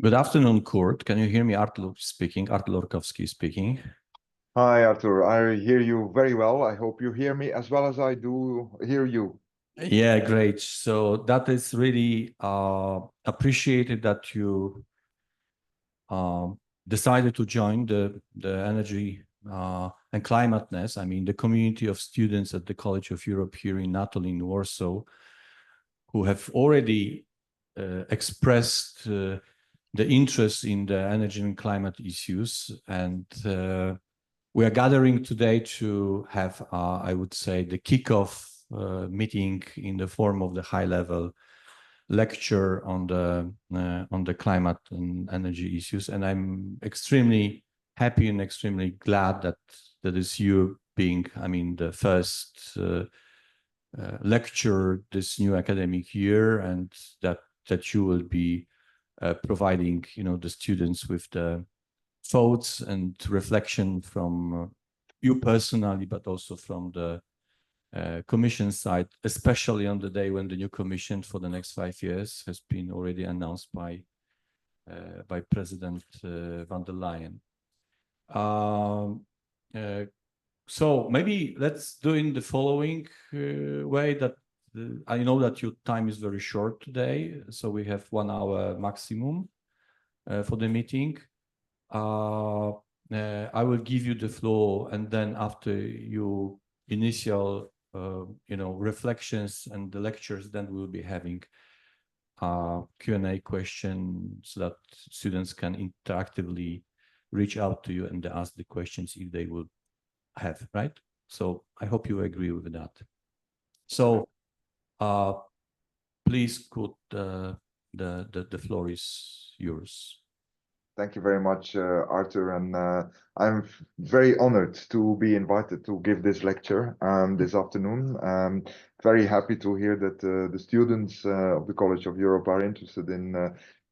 Good afternoon, Kurt. Can you hear me? Artur speaking. Artur Lorkowski speaking. Hi, Arthur. I hear you very well. I hope you hear me as well as I do hear you. Yeah, great. So that is really appreciated that you decided to join the energy and climateness. I mean, the community of students at the College of Europe here in Natolin, Warsaw, who have already expressed the interest in the energy and climate issues. And we are gathering today to have, I would say, the kickoff meeting in the form of the high-level lecture on the climate and energy issues. And I'm extremely happy and extremely glad that is you being, I mean, the first lecture this new academic year, and that you will be providing, the students with the thoughts and reflection from you personally, but also from the commission side, especially on the day when the new commission for the next 5 years has been already announced by President von der Leyen. So maybe let's do in the following way that I know that your time is very short today, so we have 1 hour maximum for the meeting. I will give you the floor, and then after your initial, reflections and the lectures, then we'll be having Q&A questions so that students can interactively reach out to you and ask the questions if they will have, right? So I hope you agree with that. So please, Kurt, the floor is yours. Thank you very much, Arthur, and I'm very honored to be invited to give this lecture this afternoon. Very happy to hear that the students of the College of Europe are interested in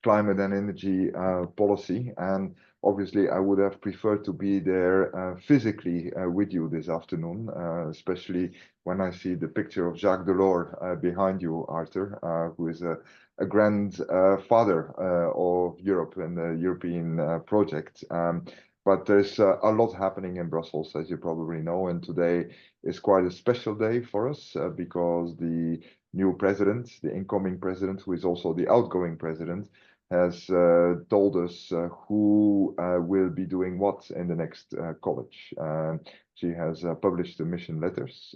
climate and energy policy, and obviously I would have preferred to be there physically with you this afternoon, especially when I see the picture of Jacques Delors behind you, Arthur, who is a grandfather of Europe and the European project. But there's a lot happening in Brussels, as you probably know, and today is quite a special day for us because the new president, the incoming president, who is also the outgoing president, has told us who will be doing what in the next college. She has published the mission letters.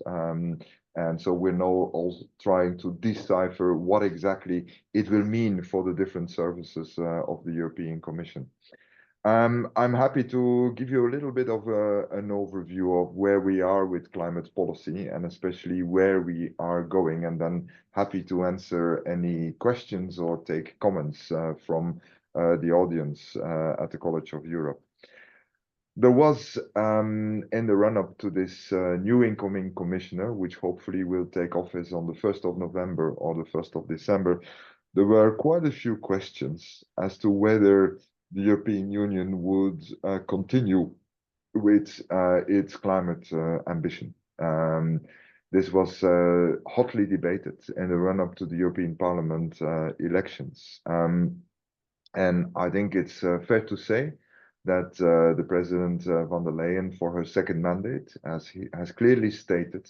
And so we're now also trying to decipher what exactly it will mean for the different services of the European Commission. I'm happy to give you a little bit of an overview of where we are with climate policy and especially where we are going, and then happy to answer any questions or take comments from the audience at the College of Europe. There was, in the run-up to this new incoming commissioner, which hopefully will take office on the 1st of November or the 1st of December, there were quite a few questions as to whether the European Union would continue with its climate ambition. This was hotly debated in the run-up to the European Parliament elections. And I think it's fair to say that the President von der Leyen, for her second mandate, has clearly stated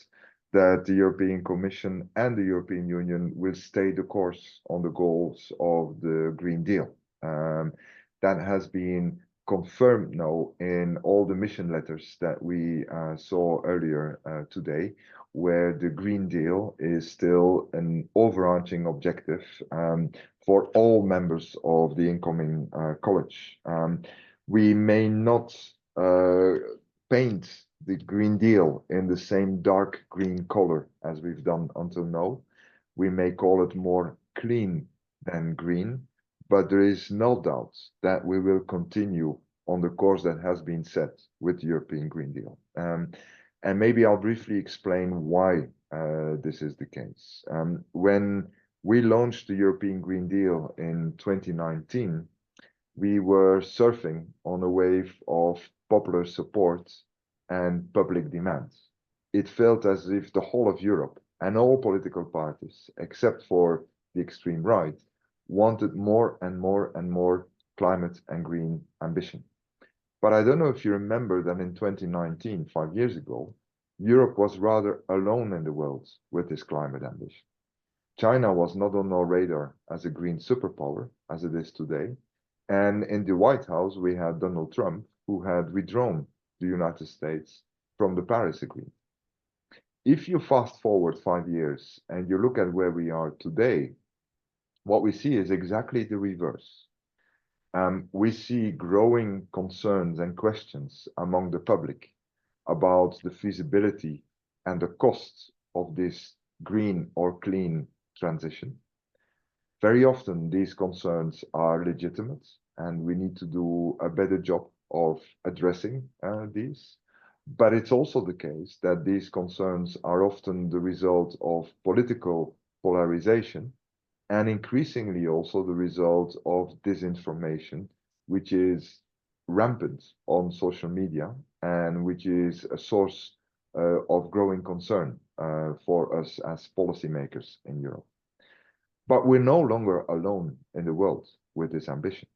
that the European Commission and the European Union will stay the course on the goals of the Green Deal. That has been confirmed now in all the mission letters that we saw earlier today, where the Green Deal is still an overarching objective for all members of the incoming college. We may not paint the Green Deal in the same dark green color as we've done until now. We may call it more clean than green, but there is no doubt that we will continue on the course that has been set with the European Green Deal. And maybe I'll briefly explain why this is the case. When we launched the European Green Deal in 2019, we were surfing on a wave of popular support, and public demands. It felt as if the whole of Europe and all political parties, except for the extreme right, wanted more and more and more climate and green ambition. But I don't know if you remember that in 2019, 5 years ago, Europe was rather alone in the world with this climate ambition. China was not on our radar as a green superpower, as it is today. And in the White House, we had Donald Trump, who had withdrawn the United States from the Paris Agreement. If you fast forward 5 years and you look at where we are today, what we see is exactly the reverse. We see growing concerns and questions among the public about the feasibility and the costs of this green or clean transition. Very often, these concerns are legitimate, and we need to do a better job of addressing these. But it's also the case that these concerns are often the result of political polarization and increasingly also the result of disinformation, which is rampant on social media and which is a source of growing concern for us as policymakers in Europe. But we're no longer alone in the world with this ambition.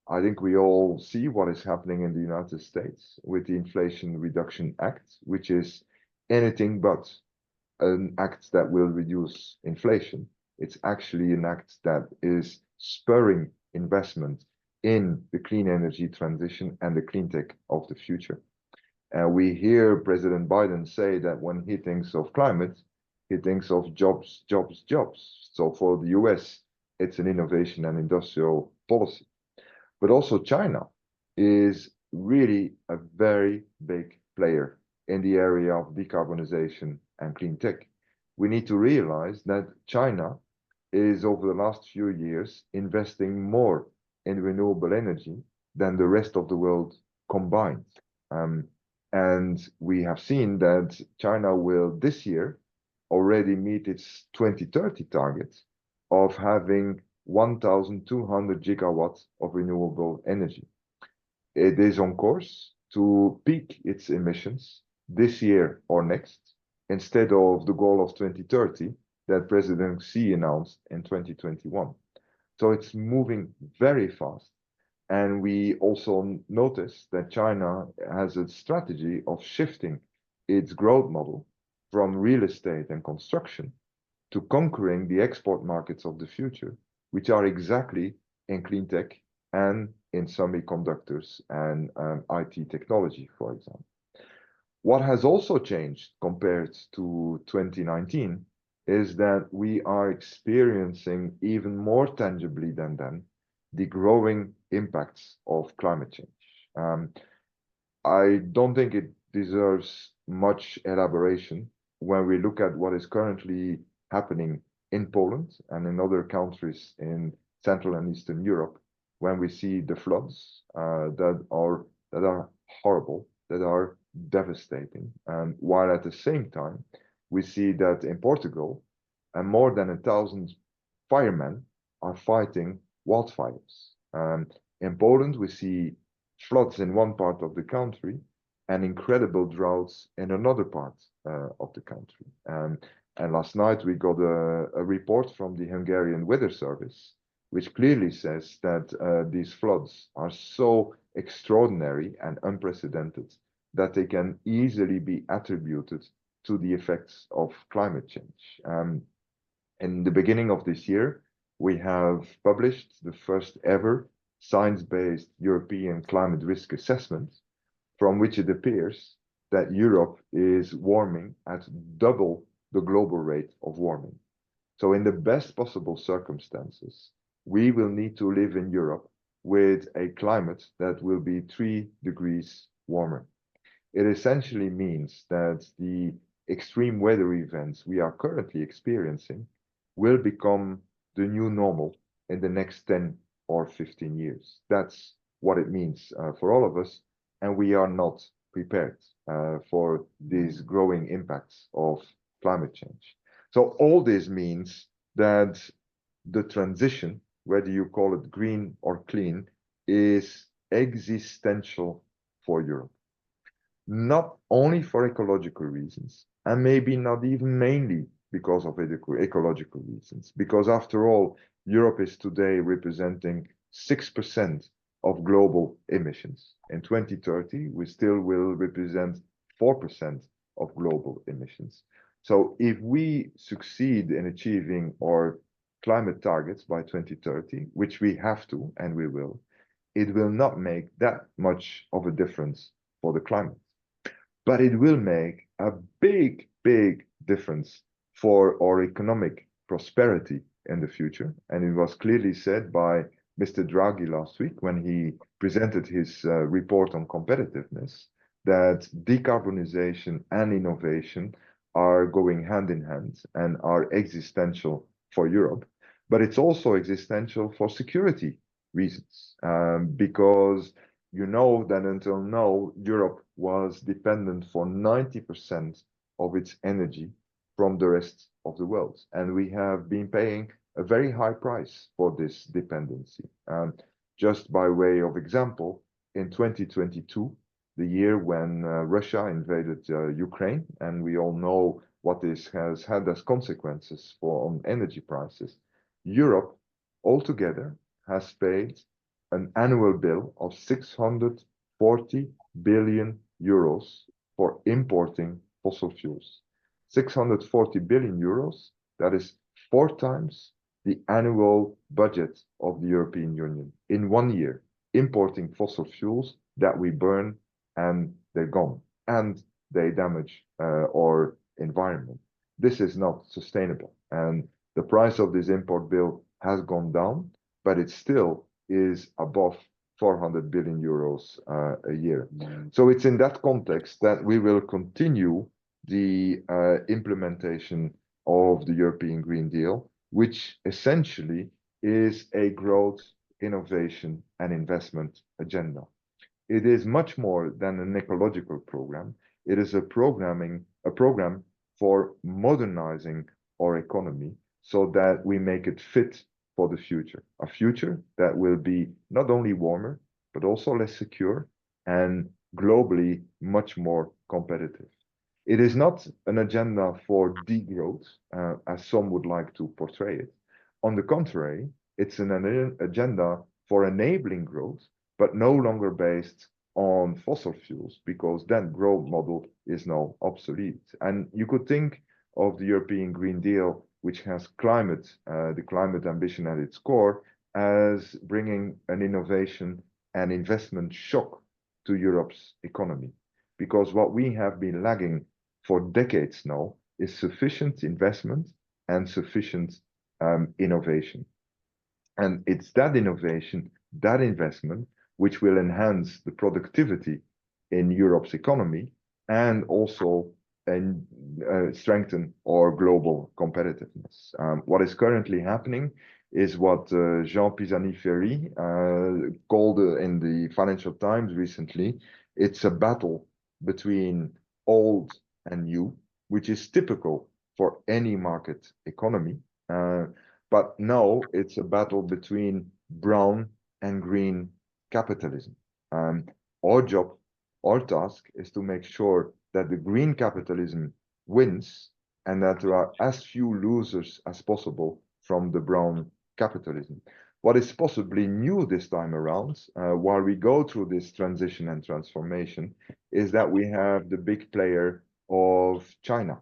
I think we all see what is happening in the United States with the Inflation Reduction Act, which is anything but an act that will reduce inflation. It's actually an act that is spurring investment in the clean energy transition and the clean tech of the future. We hear President Biden say that when he thinks of climate, he thinks of jobs, jobs, jobs. So for the US, it's an innovation and industrial policy. But also China is really a very big player in the area of decarbonization and clean tech. We need to realize that China is over the last few years investing more in renewable energy than the rest of the world combined. And we have seen that China will this year already meet its 2030 target of having 1,200 gigawatts of renewable energy. It is on course to peak its emissions this year or next, instead of the goal of 2030 that President Xi announced in 2021. So it's moving very fast. And we also notice that China has a strategy of shifting its growth model from real estate and construction to conquering the export markets of the future, which are exactly in clean tech and in semiconductors and IT technology, for example. What has also changed compared to 2019 is that we are experiencing even more tangibly than then the growing impacts of climate change. I don't think it deserves much elaboration when we look at what is currently happening in Poland and in other countries in Central and Eastern Europe, when we see the floods that are horrible, that are devastating, and while at the same time we see that in Portugal, more than 1,000 firemen are fighting wildfires. In Poland, we see floods in one part of the country and incredible droughts in another part of the country. And last night we got a report from the Hungarian Weather Service, which clearly says that these floods are so extraordinary and unprecedented that they can easily be attributed to the effects of climate change. In the beginning of this year, we have published the first ever science-based European climate risk assessment, from which it appears that Europe is warming at double the global rate of warming. So in the best possible circumstances, we will need to live in Europe with a climate that will be 3 degrees warmer. It essentially means that the extreme weather events we are currently experiencing will become the new normal in the next 10 or 15 years. That's what it means for all of us, and we are not prepared for these growing impacts of climate change. So all this means that the transition, whether you call it green or clean, is existential for Europe. Not only for ecological reasons, and maybe not even mainly because of ecological reasons, because after all, Europe is today representing 6% of global emissions. In 2030, we still will represent 4% of global emissions. So if we succeed in achieving our climate targets by 2030, which we have to, and we will, it will not make that much of a difference for the climate. But it will make a big, big difference for our economic prosperity in the future. And it was clearly said by Mr. Draghi last week when he presented his report on competitiveness, that decarbonization and innovation are going hand in hand and are existential for Europe. But it's also existential for security reasons, because you know that until now, Europe was dependent for 90% of its energy from the rest of the world. And we have been paying a very high price for this dependency. Just by way of example, in 2022, the year when Russia invaded Ukraine, and we all know what this has had as consequences on energy prices, Europe altogether has paid an annual bill of 640 billion euros for importing fossil fuels. 640 billion euros, that is 4 times the annual budget of the European Union in 1 year, importing fossil fuels that we burn and they're gone, and they damage our environment. This is not sustainable. And the price of this import bill has gone down, but it still is above 400 billion euros a year. So it's in that context that we will continue the implementation of the European Green Deal, which essentially is a growth, innovation, and investment agenda. It is much more than an ecological program. It is a program for modernizing our economy so that we make it fit for the future, a future that will be not only warmer, but also less secure and globally much more competitive. It is not an agenda for degrowth, as some would like to portray it. On the contrary, it's an agenda for enabling growth, but no longer based on fossil fuels, because that growth model is now obsolete. And you could think of the European Green Deal, which has the climate ambition at its core, as bringing an innovation and investment shock to Europe's economy. Because what we have been lagging for decades now is sufficient investment and sufficient innovation. And it's that innovation, that investment, which will enhance the productivity in Europe's economy and also strengthen our global competitiveness. What is currently happening is what Jean Pisani-Ferry called in the Financial Times recently. It's a battle between old and new, which is typical for any market economy. But now it's a battle between brown and green capitalism. Our job, our task is to make sure that the green capitalism wins and that there are as few losers as possible from the brown capitalism. What is possibly new this time around, while we go through this transition and transformation, is that we have the big player of China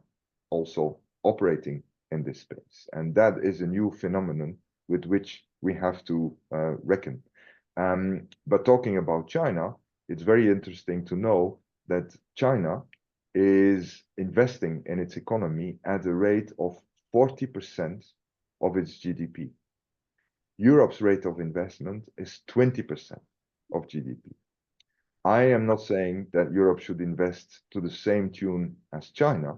also operating in this space. And that is a new phenomenon with which we have to reckon. But talking about China, it's very interesting to know that China is investing in its economy at a rate of 40% of its GDP. Europe's rate of investment is 20% of GDP. I am not saying that Europe should invest to the same tune as China,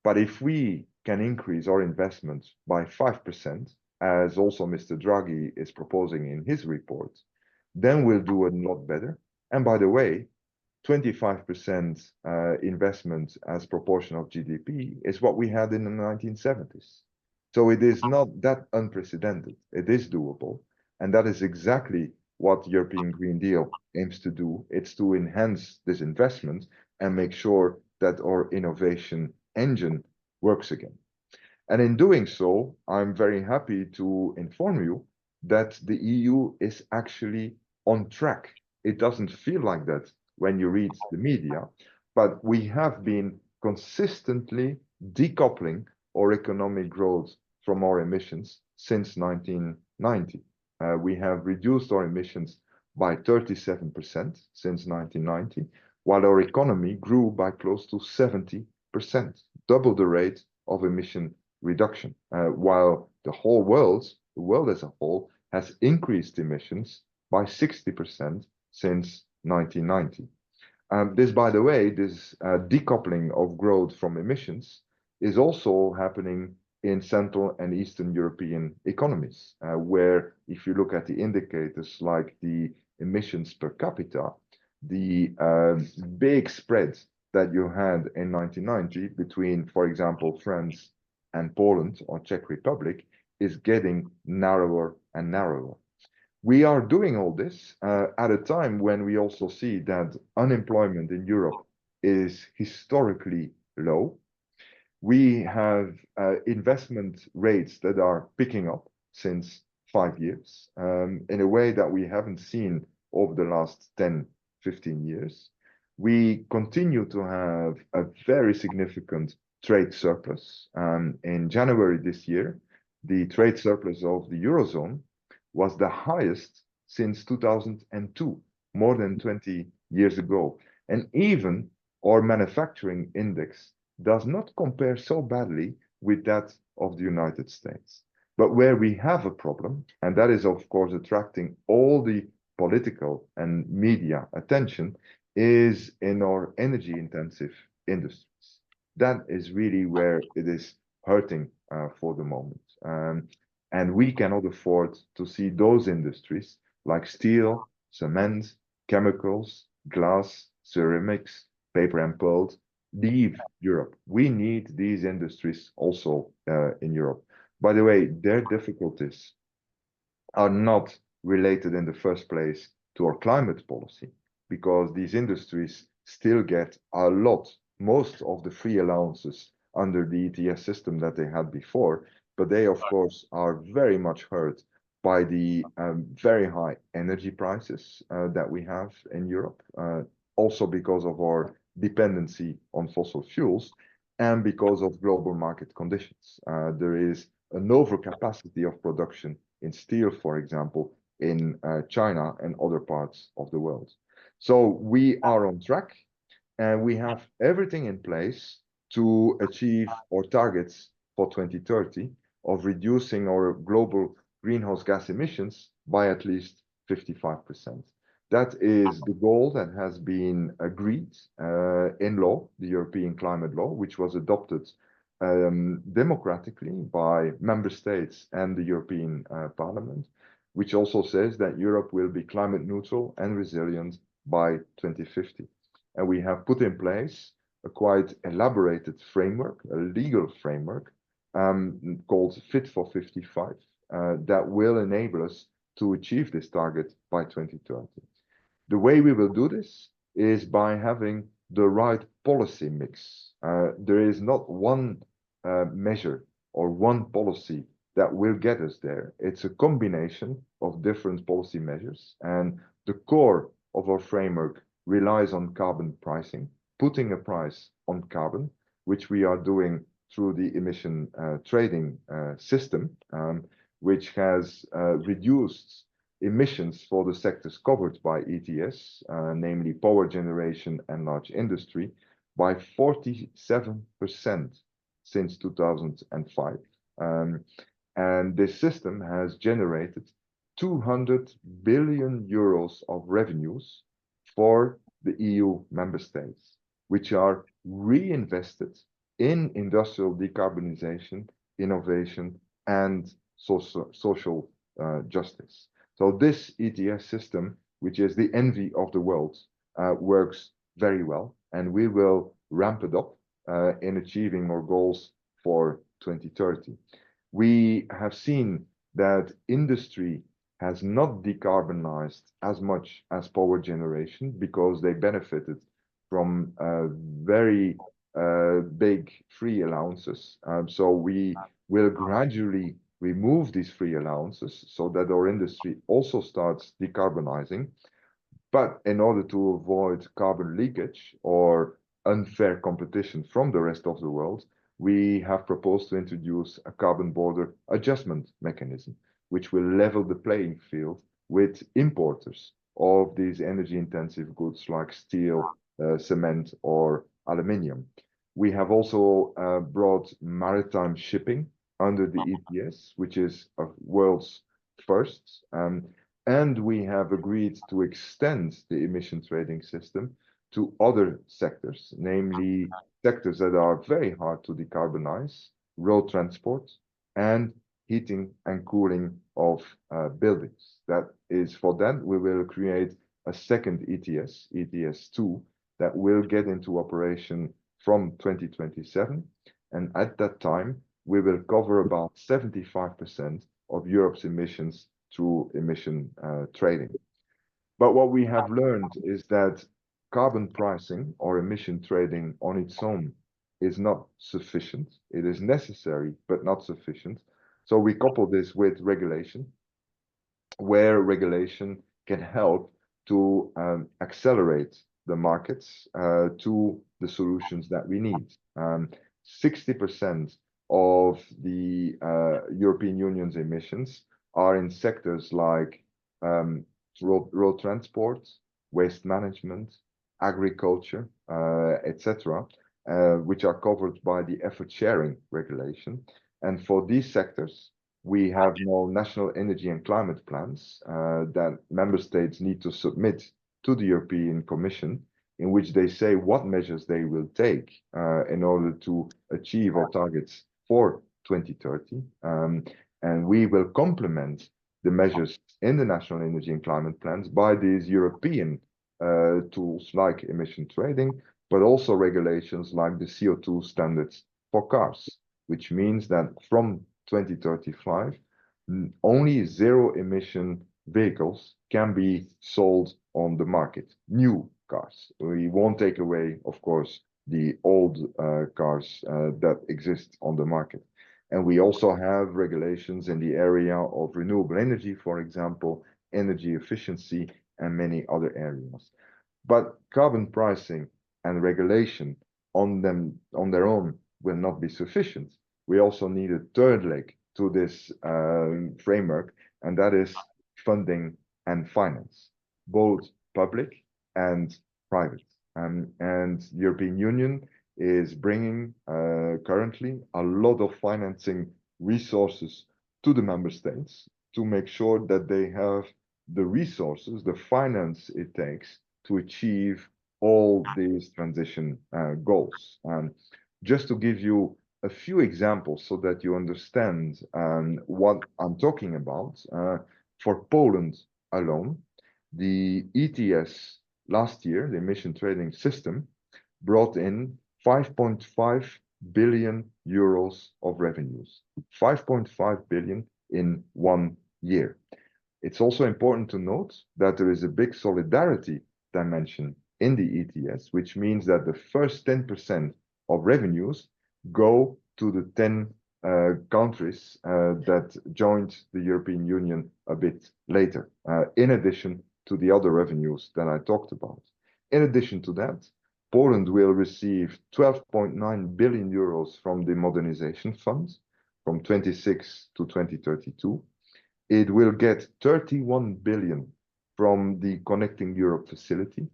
but if we can increase our investment by 5%, as also Mr. Draghi is proposing in his report, then we'll do a lot better. And by the way, 25% investment as proportion of GDP is what we had in the 1970s. So it is not that unprecedented. It is doable. And that is exactly what the European Green Deal aims to do. It's to enhance this investment and make sure that our innovation engine works again. And in doing so, I'm very happy to inform you that the EU is actually on track. It doesn't feel like that when you read the media, but we have been consistently decoupling our economic growth from our emissions since 1990. We have reduced our emissions by 37% since 1990, while our economy grew by close to 70%, double the rate of emission reduction, while the world as a whole, has increased emissions by 60% since 1990. This, by the way, this decoupling of growth from emissions is also happening in Central and Eastern European economies, where if you look at the indicators like the emissions per capita, the big spread that you had in 1990 between, for example, France and Poland or Czech Republic is getting narrower and narrower. We are doing all this at a time when we also see that unemployment in Europe is historically low. We have investment rates that are picking up since 5 years in a way that we haven't seen over the last 10, 15 years. We continue to have a very significant trade surplus. In January this year, the trade surplus of the Eurozone was the highest since 2002, more than 20 years ago. And even our manufacturing index does not compare so badly with that of the United States. But where we have a problem, and that is of course attracting all the political and media attention, is in our energy intensive industries. That is really where it is hurting for the moment. And we cannot afford to see those industries like steel, cement, chemicals, glass, ceramics, paper and pulp leave Europe. We need these industries also in Europe. By the way, their difficulties are not related in the first place to our climate policy, because these industries still get a lot, most of the free allowances under the ETS system that they had before, but they of course are very much hurt by the very high energy prices that we have in Europe, also because of our dependency on fossil fuels and because of global market conditions. There is an overcapacity of production in steel, for example, in China and other parts of the world. So we are on track and we have everything in place to achieve our targets for 2030 of reducing our global greenhouse gas emissions by at least 55%. That is the goal that has been agreed in law, the European Climate Law, which was adopted democratically by member states and the European Parliament, which also says that Europe will be climate neutral and resilient by 2050. And we have put in place a quite elaborated framework, a legal framework, called Fit for 55, that will enable us to achieve this target by 2030. The way we will do this is by having the right policy mix. There is not one measure or one policy that will get us there. It's a combination of different policy measures, and the core of our framework relies on carbon pricing, putting a price on carbon, which we are doing through the emission trading system, which has reduced emissions for the sectors covered by ETS, namely power generation and large industry, by 47% since 2005. And this system has generated 200 billion euros of revenues for the EU member states, which are reinvested in industrial decarbonization, innovation, and social justice. So this ETS system, which is the envy of the world, works very well, and we will ramp it up in achieving our goals for 2030. We have seen that industry has not decarbonized as much as power generation because they benefited from very big free allowances. So we will gradually remove these free allowances so that our industry also starts decarbonizing. But in order to avoid carbon leakage or unfair competition from the rest of the world, we have proposed to introduce a carbon border adjustment mechanism, which will level the playing field with importers of these energy intensive goods like steel, cement, or aluminium. We have also brought maritime shipping under the ETS, which is a world's first. And we have agreed to extend the emission trading system to other sectors, namely sectors that are very hard to decarbonize, road transport, and heating and cooling of buildings. That is, for that, we will create a second ETS, ETS2, that will get into operation from 2027. And at that time, we will cover about 75% of Europe's emissions through emission trading. But what we have learned is that carbon pricing or emission trading on its own is not sufficient. It is necessary, but not sufficient. So we couple this with regulation, where regulation can help to accelerate the markets to the solutions that we need. 60% of the European Union's emissions are in sectors like road transport, waste management, agriculture, etc., which are covered by the effort sharing regulation. And for these sectors, we have now national energy and climate plans that member states need to submit to the European Commission, in which they say what measures they will take in order to achieve our targets for 2030. And we will complement the measures in the national energy and climate plans by these European tools like emission trading, but also regulations like the CO2 standards for cars, which means that from 2035, only zero emission vehicles can be sold on the market, new cars. We won't take away, of course, the old cars that exist on the market. And we also have regulations in the area of renewable energy, for example, energy efficiency, and many other areas. But carbon pricing and regulation on their own will not be sufficient. We also need a third leg to this framework, and that is funding and finance, both public and private. And the European Union is bringing currently a lot of financing resources to the member states to make sure that they have the resources, the finance it takes to achieve all these transition goals. Just to give you a few examples so that you understand what I'm talking about, for Poland alone, the ETS last year, the emission trading system, brought in 5.5 billion euros of revenues, 5.5 billion in 1 year. It's also important to note that there is a big solidarity dimension in the ETS, which means that the first 10% of revenues go to the 10 countries that joined the European Union a bit later, in addition to the other revenues that I talked about. In addition to that, Poland will receive 12.9 billion euros from the modernization fund from 26 to 2032. It will get 31 billion from the Connecting Europe facility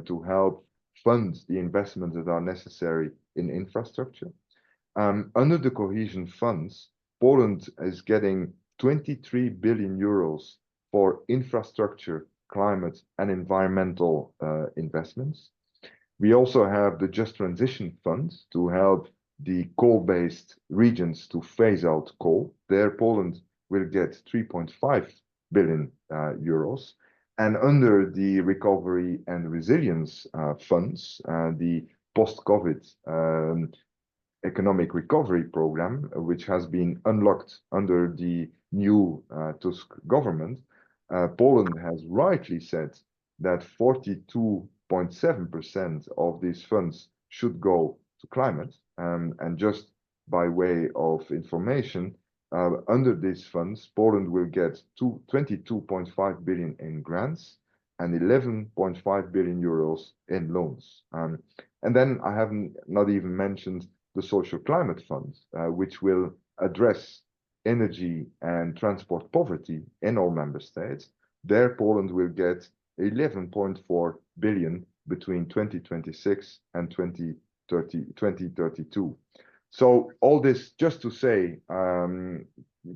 to help fund the investments that are necessary in infrastructure. Under the cohesion funds, Poland is getting 23 billion euros for infrastructure, climate, and environmental investments. We also have the Just Transition Fund to help the coal-based regions to phase out coal. There, Poland will get 3.5 billion euros. And under the Recovery and Resilience funds, the post-COVID economic recovery program, which has been unlocked under the new Tusk government, Poland has rightly said that 42.7% of these funds should go to climate. And just by way of information, under these funds, Poland will get 22.5 billion in grants and 11.5 billion euros in loans. And then I haven't not even mentioned the social climate funds, which will address energy and transport poverty in all member states. There, Poland will get 11.4 billion between 2026 and 2032. So all this just to say,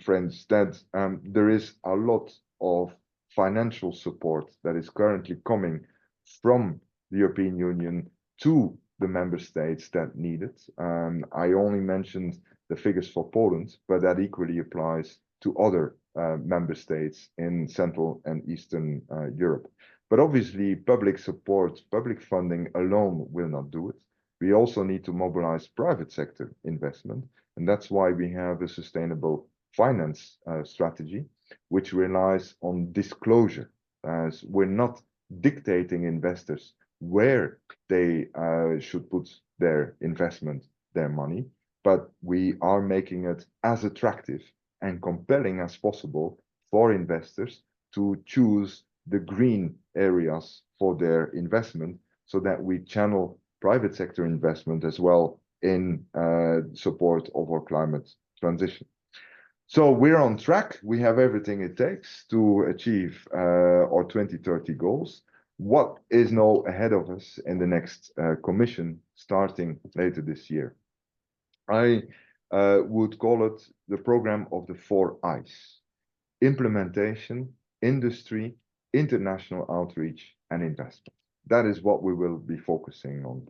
friends, that there is a lot of financial support that is currently coming from the European Union to the member states that need it. I only mentioned the figures for Poland, but that equally applies to other member states in Central and Eastern Europe. But obviously, public support, public funding alone will not do it. We also need to mobilize private sector investment, and that's why we have a sustainable finance strategy, which relies on disclosure, as we're not dictating investors where they should put their investment, their money, but we are making it as attractive and compelling as possible for investors to choose the green areas for their investment, so that we channel private sector investment as well in support of our climate transition. So we're on track. We have everything it takes to achieve our 2030 goals. What is now ahead of us in the next Commission starting later this year? I would call it the program of the 4 I's: implementation, industry, international outreach, and investment. That is what we will be focusing on.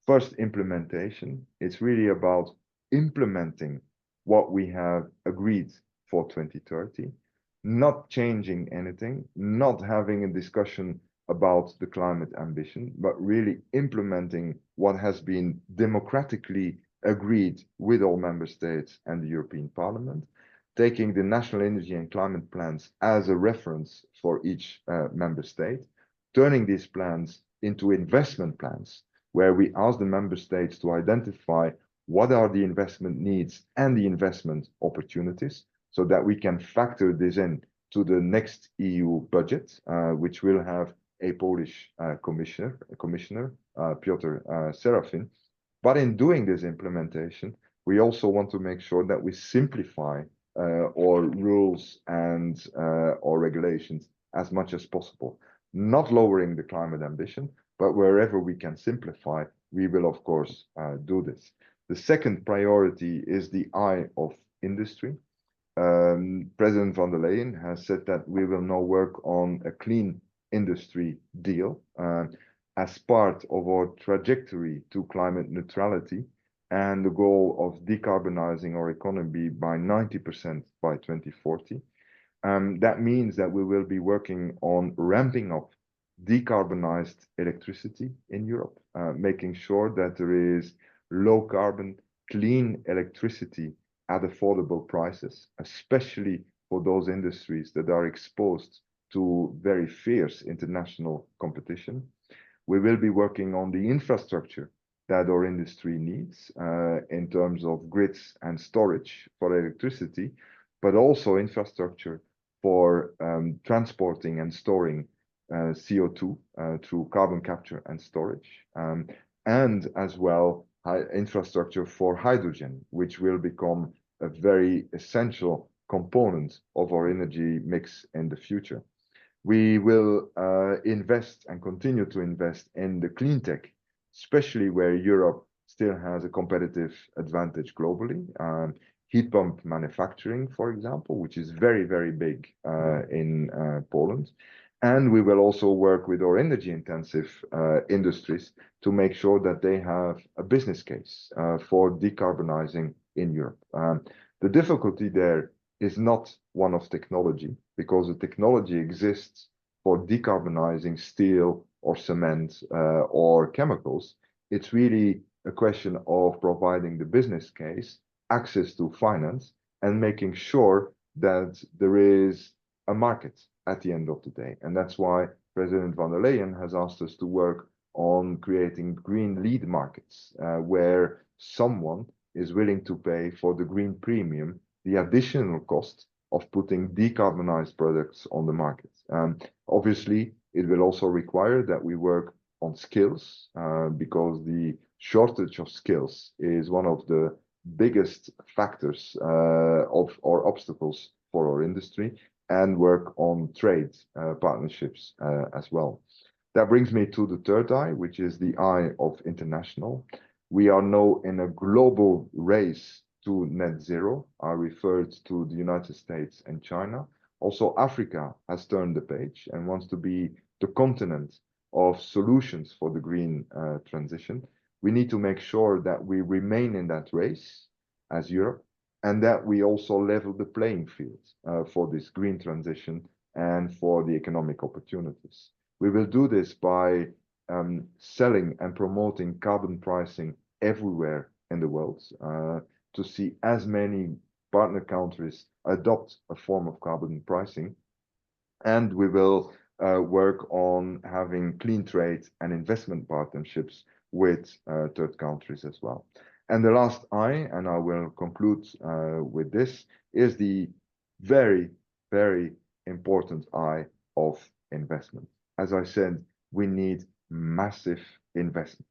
First, implementation. It's really about implementing what we have agreed for 2030, not changing anything, not having a discussion about the climate ambition, but really implementing what has been democratically agreed with all member states and the European Parliament, taking the national energy and climate plans as a reference for each member state, turning these plans into investment plans, where we ask the member states to identify what are the investment needs and the investment opportunities, so that we can factor this in to the next EU budget, which will have a Polish commissioner, Piotr Serafin. But in doing this implementation, we also want to make sure that we simplify our rules and our regulations as much as possible, not lowering the climate ambition, but wherever we can simplify, we will of course do this. The second priority is the I of industry. President von der Leyen has said that we will now work on a clean industry deal as part of our trajectory to climate neutrality and the goal of decarbonizing our economy by 90% by 2040. That means that we will be working on ramping up decarbonized electricity in Europe, making sure that there is low carbon, clean electricity at affordable prices, especially for those industries that are exposed to very fierce international competition. We will be working on the infrastructure that our industry needs in terms of grids and storage for electricity, but also infrastructure for transporting and storing CO2 through carbon capture and storage, and as well infrastructure for hydrogen, which will become a very essential component of our energy mix in the future. We will invest and continue to invest in the clean tech, especially where Europe still has a competitive advantage globally. Heat pump manufacturing, for example, which is very, very big in Poland. And we will also work with our energy intensive industries to make sure that they have a business case for decarbonizing in Europe. The difficulty there is not one of technology, because the technology exists for decarbonizing steel or cement or chemicals. It's really a question of providing the business case, access to finance, and making sure that there is a market at the end of the day. And that's why President von der Leyen has asked us to work on creating green lead markets, where someone is willing to pay for the green premium, the additional cost of putting decarbonized products on the market. Obviously, it will also require that we work on skills, because the shortage of skills is one of the biggest factors or obstacles for our industry, and work on trade partnerships as well. That brings me to the third I, which is the I of international. We are now in a global race to net zero. I referred to the United States and China. Also, Africa has turned the page and wants to be the continent of solutions for the green transition. We need to make sure that we remain in that race as Europe, and that we also level the playing field for this green transition and for the economic opportunities. We will do this by selling and promoting carbon pricing everywhere in the world, to see as many partner countries adopt a form of carbon pricing. And we will work on having clean trade and investment partnerships with third countries as well. And the last I, and I will conclude with this, is the very, very important I of investment. As I said, we need massive investment.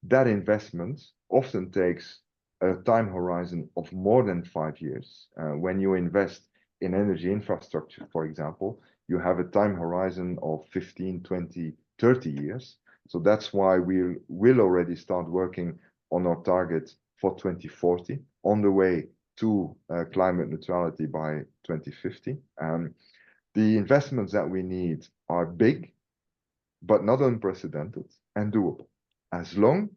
That investment often takes a time horizon of more than 5 years. When you invest in energy infrastructure, for example, you have a time horizon of 15, 20, 30 years. So that's why we will already start working on our target for 2040, on the way to climate neutrality by 2050. The investments that we need are big, but not unprecedented and doable, as long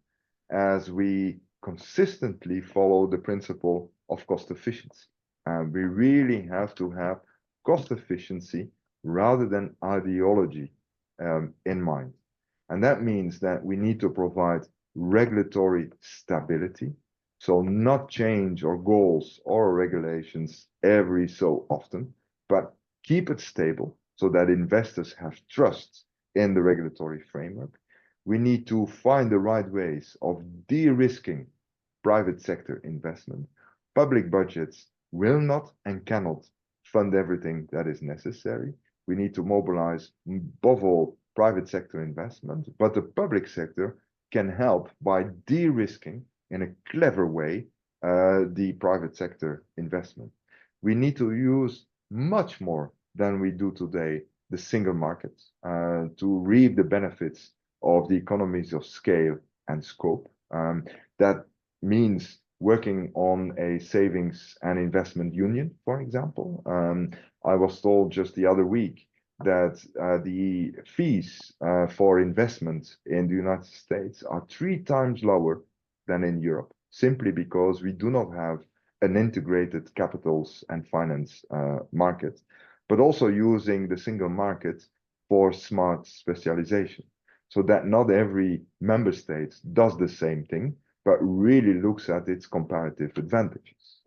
as we consistently follow the principle of cost efficiency. We really have to have cost efficiency rather than ideology in mind. And that means that we need to provide regulatory stability, so not change our goals or regulations every so often, but keep it stable so that investors have trust in the regulatory framework. We need to find the right ways of de-risking private sector investment. Public budgets will not and cannot fund everything that is necessary. We need to mobilize, above all, private sector investment, but the public sector can help by de-risking in a clever way the private sector investment. We need to use much more than we do today the single market to reap the benefits of the economies of scale and scope. That means working on a savings and investment union, for example. I was told just the other week that the fees for investment in the United States are 3 times lower than in Europe, simply because we do not have an integrated capitals and finance market, but also using the single market for smart specialization, so that not every member state does the same thing, but really looks at its comparative advantages.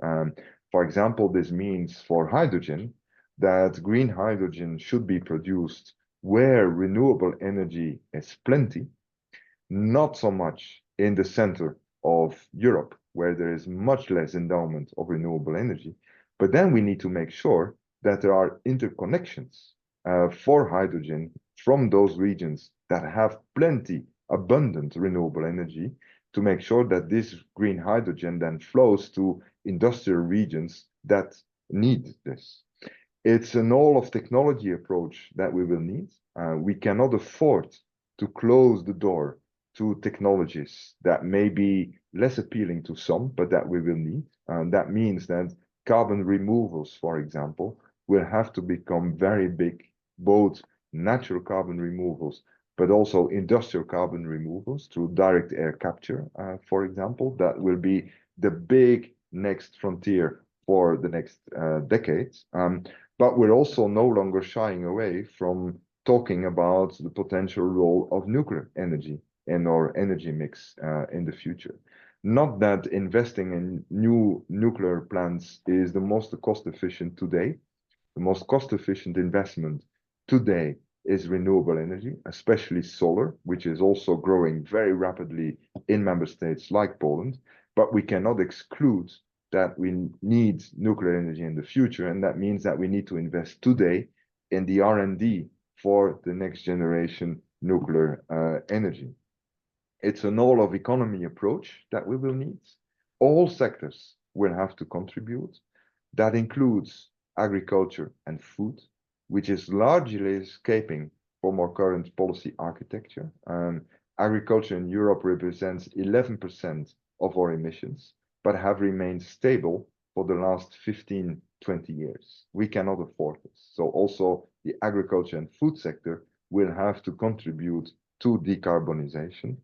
For example, this means for hydrogen, that green hydrogen should be produced where renewable energy is plenty, not so much in the center of Europe, where there is much less endowment of renewable energy. But then we need to make sure that there are interconnections for hydrogen from those regions that have plenty, abundant renewable energy, to make sure that this green hydrogen then flows to industrial regions that need this. It's an all of technology approach that we will need. We cannot afford to close the door to technologies that may be less appealing to some, but that we will need. That means that carbon removals, for example, will have to become very big, both natural carbon removals, but also industrial carbon removals through direct air capture, for example. That will be the big next frontier for the next decades. But we're also no longer shying away from talking about the potential role of nuclear energy in our energy mix in the future. Not that investing in new nuclear plants is the most cost efficient today, the most cost-efficient investment today is renewable energy, especially solar, which is also growing very rapidly in member states like Poland. But we cannot exclude that we need nuclear energy in the future, and that means that we need to invest today in the R&D for the next generation nuclear energy. It's an all-of-economy approach that we will need. All sectors will have to contribute. That includes agriculture and food, which is largely escaping from our current policy architecture. Agriculture in Europe represents 11% of our emissions, but have remained stable for the last 15, 20 years. We cannot afford this. So also the agriculture and food sector will have to contribute to decarbonization.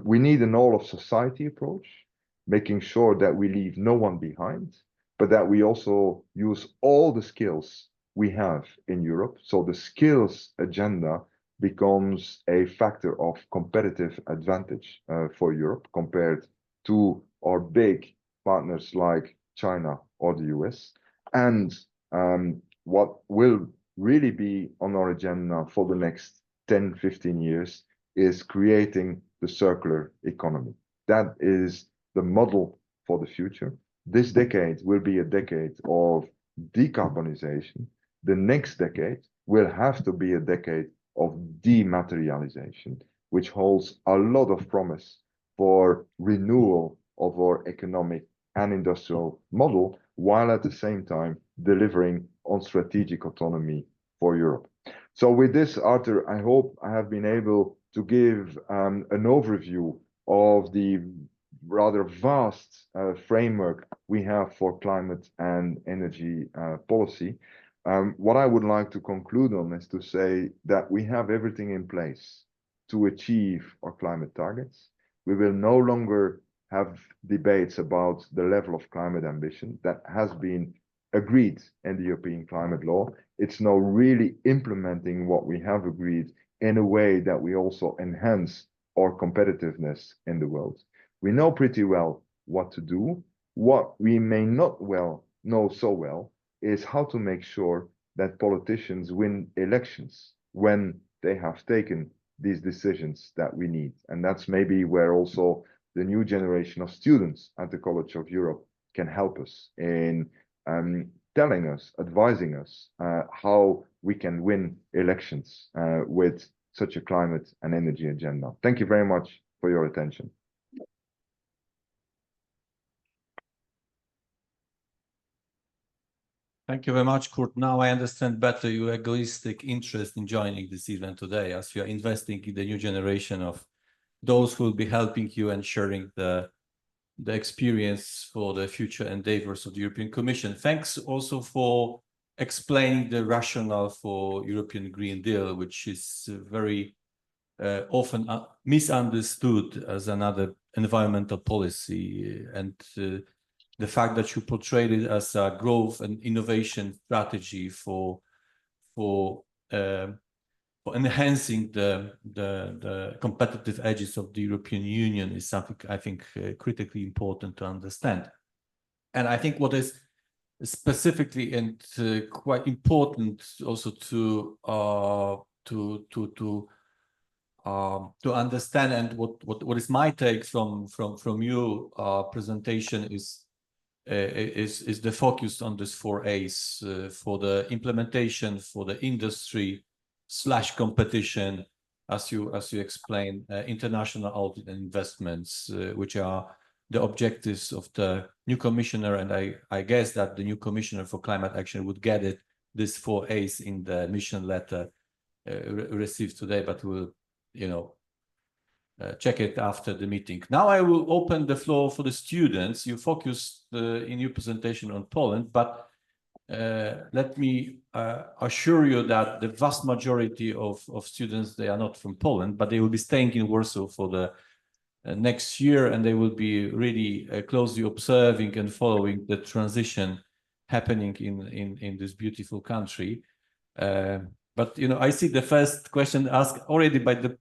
We need an all-of-society approach, making sure that we leave no one behind, but that we also use all the skills we have in Europe. So the skills agenda becomes a factor of competitive advantage for Europe compared to our big partners like China or the US. And what will really be on our agenda for the next 10, 15 years is creating the circular economy. That is the model for the future. This decade will be a decade of decarbonization. The next decade will have to be a decade of dematerialization, which holds a lot of promise for renewal of our economic and industrial model, while at the same time delivering on strategic autonomy for Europe. So with this, Arthur, I hope I have been able to give an overview of the rather vast framework we have for climate and energy policy. What I would like to conclude on is to say that we have everything in place to achieve our climate targets. We will no longer have debates about the level of climate ambition that has been agreed in the European climate law. It's now really implementing what we have agreed in a way that we also enhance our competitiveness in the world. We know pretty well what to do. What we may not know so well is how to make sure that politicians win elections when they have taken these decisions that we need. And that's maybe where also the new generation of students at the College of Europe can help us in telling us, advising us how we can win elections with such a climate and energy agenda. Thank you very much for your attention. Thank you very much, Kurt. Now I understand better your egoistic interest in joining this event today, as you are investing in the new generation of those who will be helping you and sharing the experience for the future endeavors of the European Commission. Thanks also for explaining the rationale for European Green Deal, which is very often misunderstood as another environmental policy, and the fact that you portrayed it as a growth and innovation strategy for enhancing the competitive edges of the European Union is something I think critically important to understand. And I think what is specifically and quite important also to understand, and what is my take from your presentation is the focus on this 4 A's for the implementation, for the industry / competition, as you explained, international audit and investments, which are the objectives of the new commissioner. And I guess that the new commissioner for climate action would get it, this 4 A's in the mission letter received today, but we'll, check it after the meeting. Now I will open the floor for the students. You focused in your presentation on Poland, but let me assure you that the vast majority of students, they are not from Poland, but they will be staying in Warsaw for the next year, and they will be really closely observing and following the transition happening in this beautiful country. But I see the first question asked already by the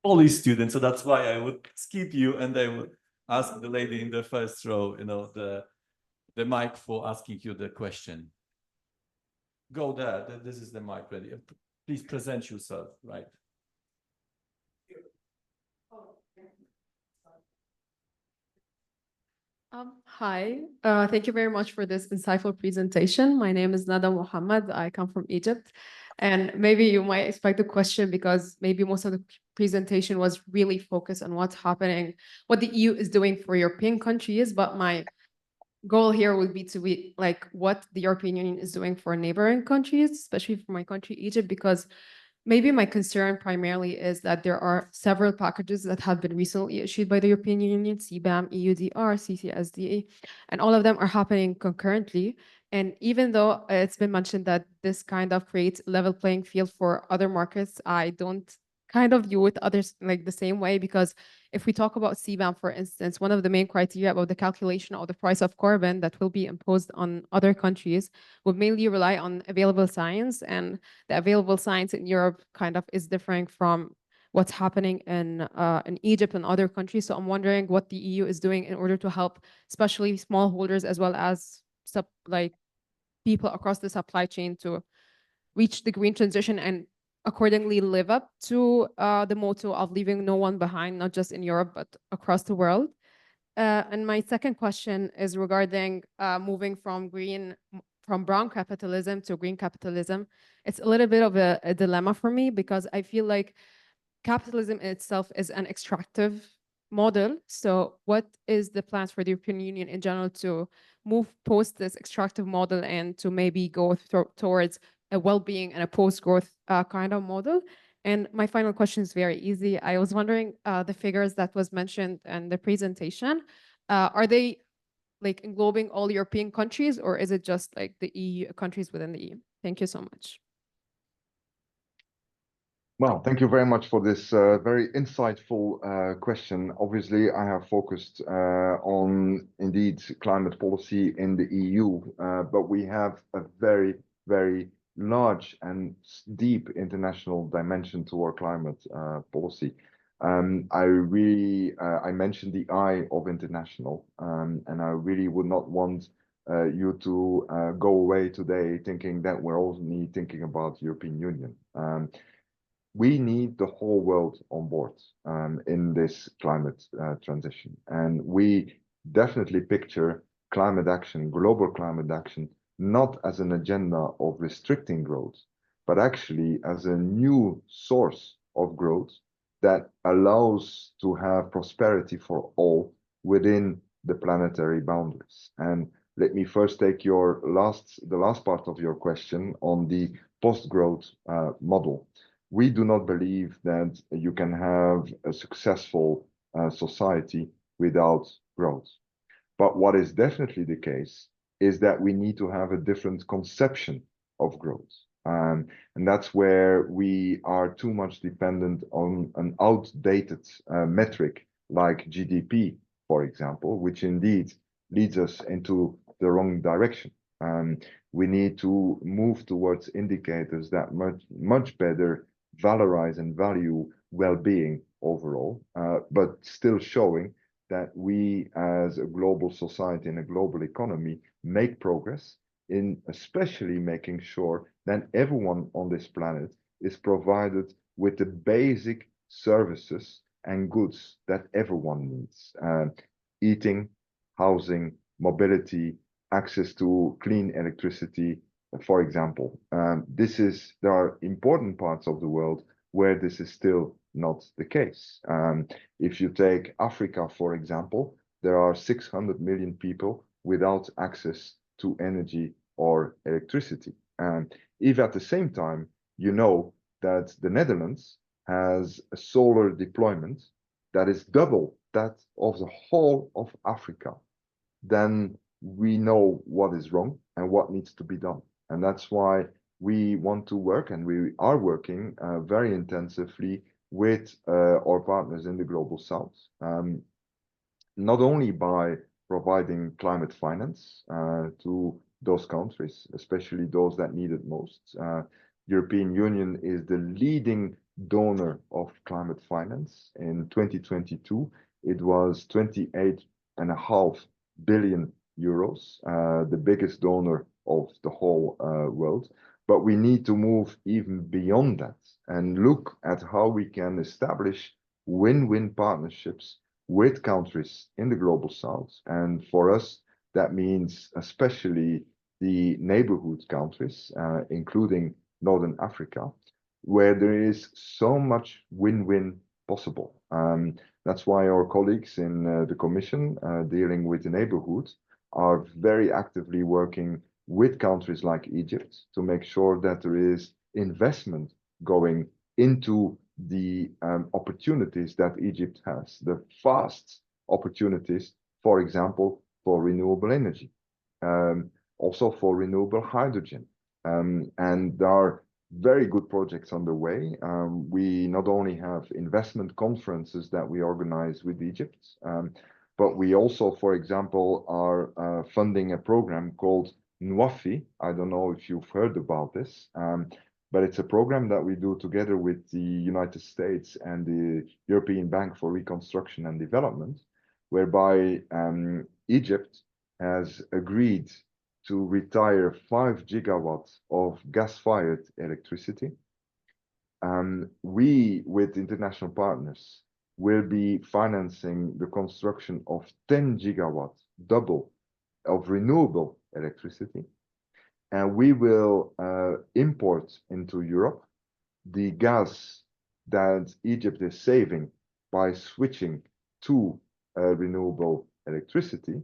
Polish student, so that's why I would skip you and I would ask the lady in the first row, the mic for asking you the question. go there. This is the mic ready. Please present yourself, right? Hi, thank you very much for this insightful presentation. My name is Nada Mohammed. I come from Egypt. And maybe you might expect a question because maybe most of the presentation was really focused on what's happening, what the EU is doing for European countries. But my goal here would be to be like what the European Union is doing for neighboring countries, especially for my country, Egypt, because maybe my concern primarily is that there are several packages that have been recently issued by the European Union, CBAM, EUDR, CCSDA, and all of them are happening concurrently. And even though it's been mentioned that this kind of creates a level playing field for other markets, I don't kind of view it others like the same way, because if we talk about CBAM, for instance, one of the main criteria about the calculation of the price of carbon that will be imposed on other countries would mainly rely on available science, and the available science in Europe kind of is differing from what's happening in Egypt and other countries. So I'm wondering what the EU is doing in order to help, especially smallholders as well as people across the supply chain to reach the green transition and accordingly live up to the motto of leaving no one behind, not just in Europe, but across the world. And my second question is regarding moving from brown capitalism to green capitalism. It's a little bit of a dilemma for me because I feel like capitalism in itself is an extractive model. So what is the plans for the European Union in general to move post this extractive model and to maybe go towards a well-being and a post-growth kind of model? And my final question is very easy. I was wondering the figures that was mentioned in the presentation, are they like englobing all European countries, or is it just like the EU countries within the EU? Thank you so much. Well, thank you very much for this very insightful question. Obviously, I have focused on indeed climate policy in the EU, but we have a very, very large and deep international dimension to our climate policy. I mentioned the I of international, and I really would not want you to go away today thinking that we're only thinking about the European Union. We need the whole world on board in this climate transition. And we definitely picture climate action, global climate action, not as an agenda of restricting growth, but actually as a new source of growth that allows to have prosperity for all within the planetary boundaries. And let me first take the last part of your question on the post-growth model. We do not believe that you can have a successful society without growth. But what is definitely the case is that we need to have a different conception of growth. And that's where we are too much dependent on an outdated metric like GDP, for example, which indeed leads us into the wrong direction. We need to move towards indicators that much better valorize and value well-being overall, but still showing that we as a global society and a global economy make progress in especially making sure that everyone on this planet is provided with the basic services and goods that everyone needs. Eating, housing, mobility, access to clean electricity, for example. There are important parts of the world where this is still not the case. If you take Africa, for example, there are 600 million people without access to energy or electricity. And if at the same time, you know that the Netherlands has a solar deployment that is double that of the whole of Africa, then we know what is wrong and what needs to be done. And that's why we want to work, and we are working very intensively with our partners in the Global South, not only by providing climate finance to those countries, especially those that need it most. European Union is the leading donor of climate finance. In 2022, it was 28.5 billion euros, the biggest donor of the whole world. But we need to move even beyond that and look at how we can establish win-win partnerships with countries in the global south. And for us, that means especially the neighborhood countries, including Northern Africa, where there is so much win-win possible. That's why our colleagues in the Commission dealing with the neighborhood are very actively working with countries like Egypt to make sure that there is investment going into the opportunities that Egypt has, the vast opportunities, for example, for renewable energy, also for renewable hydrogen. And there are very good projects underway. We not only have investment conferences that we organize with Egypt, but we also, for example, are funding a program called NWAFI. I don't know if you've heard about this, but it's a program that we do together with the United States and the European Bank for Reconstruction and Development, whereby Egypt has agreed to retire 5 gigawatts of gas-fired electricity. We, with international partners, will be financing the construction of 10 gigawatts, double, of renewable electricity. And we will import into Europe the gas that Egypt is saving by switching to renewable electricity,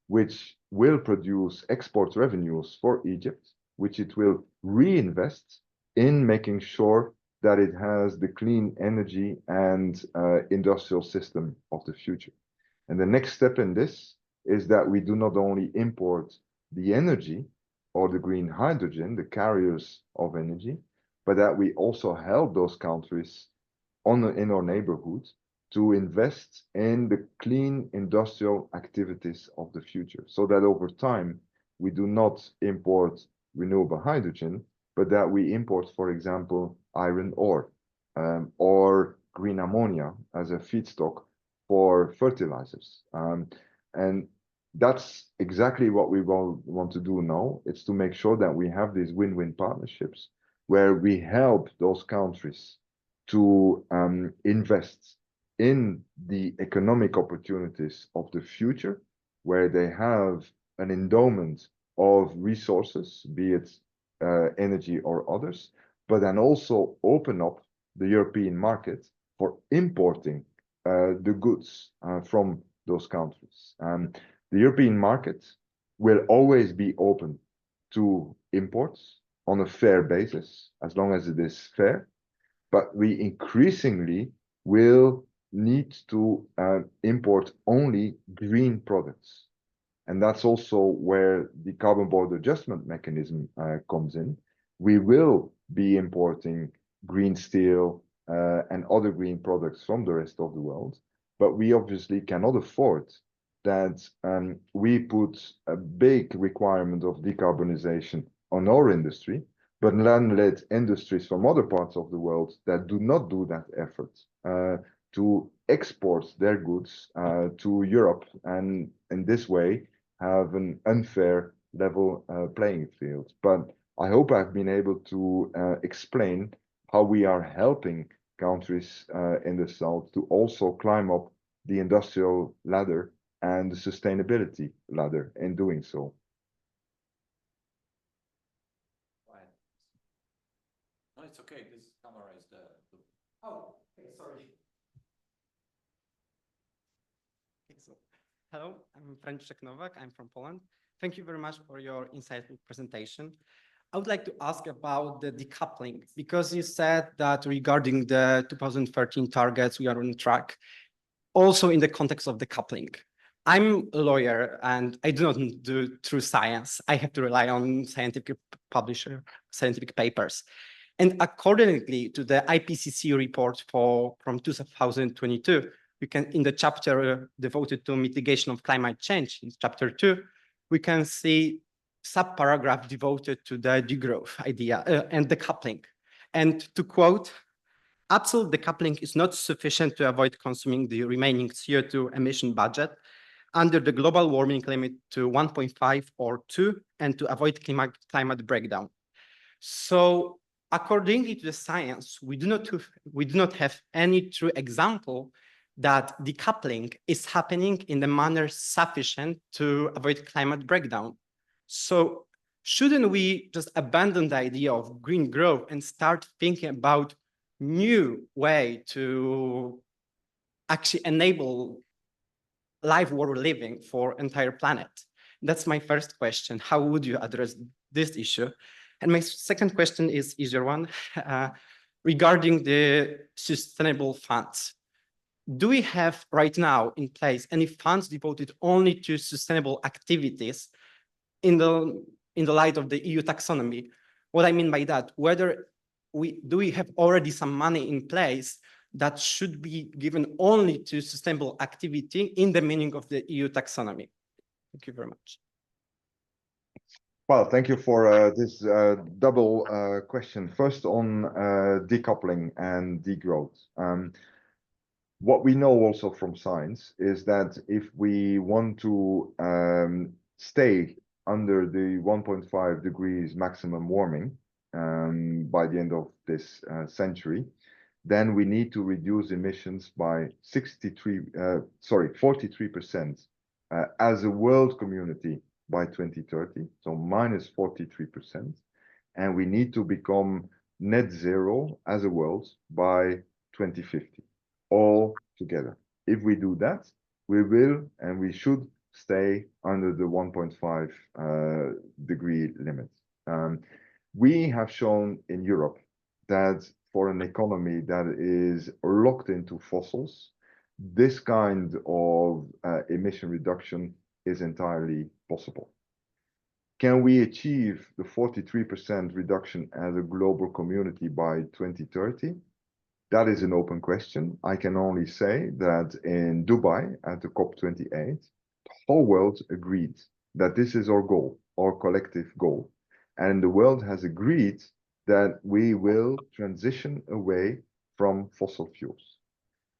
which will produce export revenues for Egypt, which it will reinvest in making sure that it has the clean energy and industrial system of the future. And the next step in this is that we do not only import the energy or the green hydrogen, the carriers of energy, but that we also help those countries in our neighborhood to invest in the clean industrial activities of the future, so that over time we do not import renewable hydrogen, but that we import, for example, iron ore or green ammonia as a feedstock for fertilizers. And that's exactly what we want to do now. It's to make sure that we have these win-win partnerships where we help those countries to invest in the economic opportunities of the future, where they have an endowment of resources, be it energy or others, but then also open up the European market for importing the goods from those countries. The European market will always be open to imports on a fair basis, as long as it is fair, but we increasingly will need to import only green products. And that's also where the carbon border adjustment mechanism comes in. We will be importing green steel and other green products from the rest of the world, but we obviously cannot afford that we put a big requirement of decarbonization on our industry, but then let industries from other parts of the world that do not do that effort to export their goods to Europe, and in this way have an unfair level playing field. But I hope I've been able to explain how we are helping countries in the South to also climb up the industrial ladder and the sustainability ladder in doing so. No, it's okay. This camera is the... Oh, okay, sorry. Okay, so, hello, I'm Franciszek Nowak. I'm from Poland. Thank you very much for your insightful presentation. I would like to ask about the decoupling, because you said that regarding the 2013 targets, we are on track, also in the context of decoupling. I'm a lawyer and I do not do true science. I have to rely on scientific papers. And accordingly to the IPCC report from 2022, we can, in the chapter devoted to mitigation of climate change, in chapter 2, we can see sub-paragraph devoted to the degrowth idea and decoupling. And to quote, absolute decoupling is not sufficient to avoid consuming the remaining CO2 emission budget under the global warming limit to 1.5 or 2 and to avoid climate breakdown. So according to the science, we do not have any true example that decoupling is happening in the manner sufficient to avoid climate breakdown. So shouldn't we just abandon the idea of green growth and start thinking about new way to actually enable life worth living for entire planet? That's my first question. How would you address this issue? And my second question is easier one, regarding the sustainable funds. Do we have right now in place any funds devoted only to sustainable activities in the light of the EU taxonomy? What I mean by that, whether do we have already some money in place that should be given only to sustainable activity in the meaning of the EU taxonomy? Thank you very much. Well, thank you for this double question. First on decoupling and degrowth. What we know also from science is that if we want to stay under the 1.5 degrees maximum warming by the end of this century, then we need to reduce emissions by 43% as a world community by 2030, so minus 43%. And we need to become net zero as a world by 2050, all together. If we do that, we will and we should stay under the 1.5 degree limit. We have shown in Europe that for an economy that is locked into fossils, this kind of emission reduction is entirely possible. Can we achieve the 43% reduction as a global community by 2030? That is an open question. I can only say that in Dubai at the COP28, the whole world agreed that this is our goal, our collective goal. And the world has agreed that we will transition away from fossil fuels.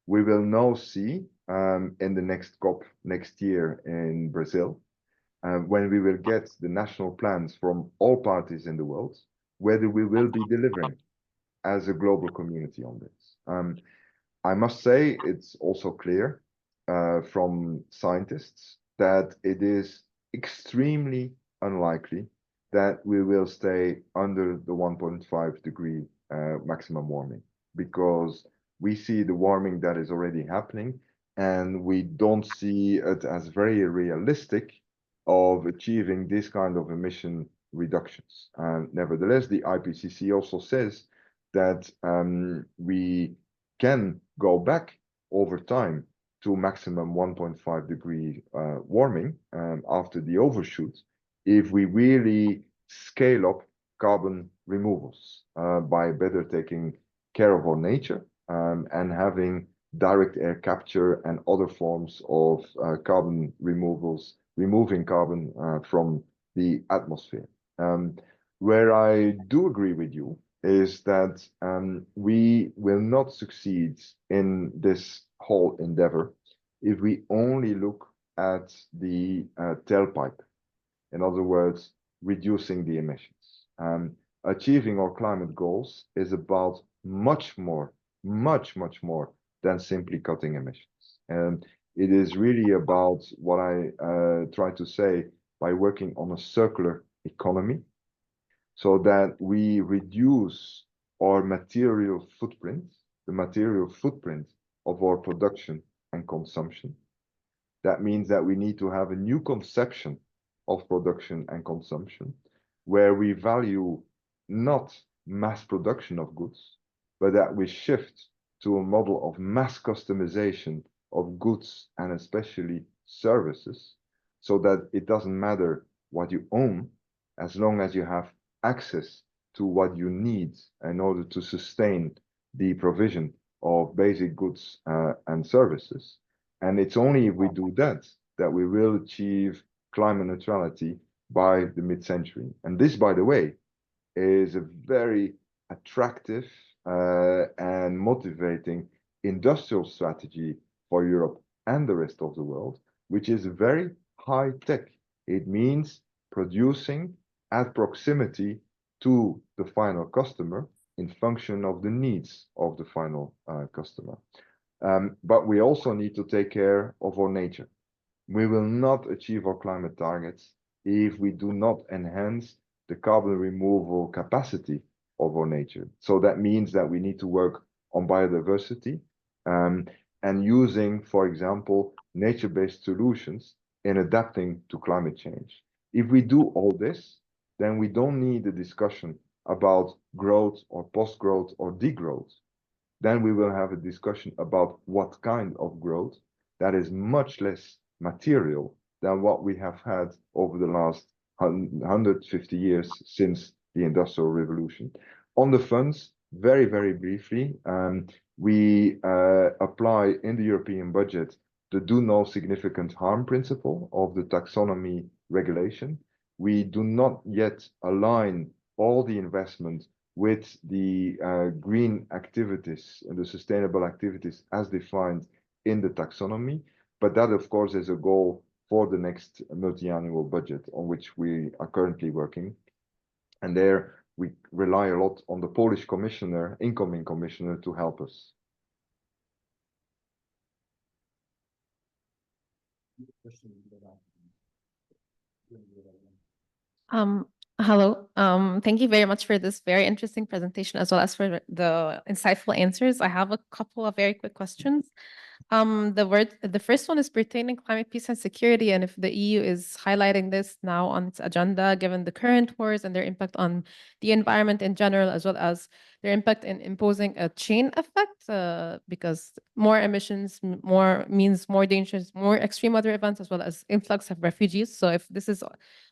We will now see in the next COP next year in Brazil, when we will get the national plans from all parties in the world, whether we will be delivering as a global community on this. I must say it's also clear from scientists that it is extremely unlikely that we will stay under the 1.5 degree maximum warming, because we see the warming that is already happening, and we don't see it as very realistic of achieving this kind of emission reductions. Nevertheless, the IPCC also says that we can go back over time to maximum 1.5 degree warming after the overshoot if we really scale up carbon removals by better taking care of our nature and having direct air capture and other forms of carbon removals, removing carbon from the atmosphere. Where I do agree with you is that we will not succeed in this whole endeavor if we only look at the tailpipe. In other words, reducing the emissions. Achieving our climate goals is about much more than simply cutting emissions. And it is really about what I try to say by working on a circular economy, so that we reduce our material footprint, the material footprint of our production and consumption. That means that we need to have a new conception of production and consumption, where we value not mass production of goods, but that we shift to a model of mass customization of goods and especially services, so that it doesn't matter what you own, as long as you have access to what you need in order to sustain the provision of basic goods and services. And it's only if we do that that we will achieve climate neutrality by the mid-century. And this, by the way, is a very attractive and motivating industrial strategy for Europe and the rest of the world, which is very high tech. It means producing at proximity to the final customer in function of the needs of the final customer. But we also need to take care of our nature. We will not achieve our climate targets if we do not enhance the carbon removal capacity of our nature. So that means that we need to work on biodiversity and using, for example, nature-based solutions in adapting to climate change. If we do all this, then we don't need a discussion about growth or post-growth or degrowth. Then we will have a discussion about what kind of growth that is much less material than what we have had over the last 150 years since the Industrial Revolution. On the funds, very, very briefly, we apply in the European budget the do no significant harm principle of the taxonomy regulation. We do not yet align all the investment with the green activities and the sustainable activities as defined in the taxonomy. But that, of course, is a goal for the next multi-annual budget on which we are currently working. And there we rely a lot on the Polish commissioner, incoming commissioner, to help us. Hello. Thank you very much for this very interesting presentation, as well as for the insightful answers. I have a couple of very quick questions. The first one is pertaining climate peace and security, and if the EU is highlighting this now on its agenda, given the current wars and their impact on the environment in general, as well as their impact in imposing a chain effect, because more emissions means more dangers, more extreme weather events, as well as influx of refugees. So if this is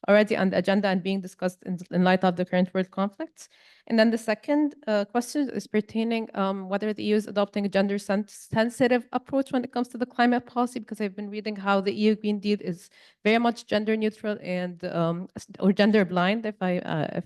already on the agenda and being discussed in light of the current world conflicts. And then the second question is pertaining whether the EU is adopting a gender-sensitive approach when it comes to the climate policy, because I've been reading how the EU Green Deal is very much gender neutral and or gender blind, if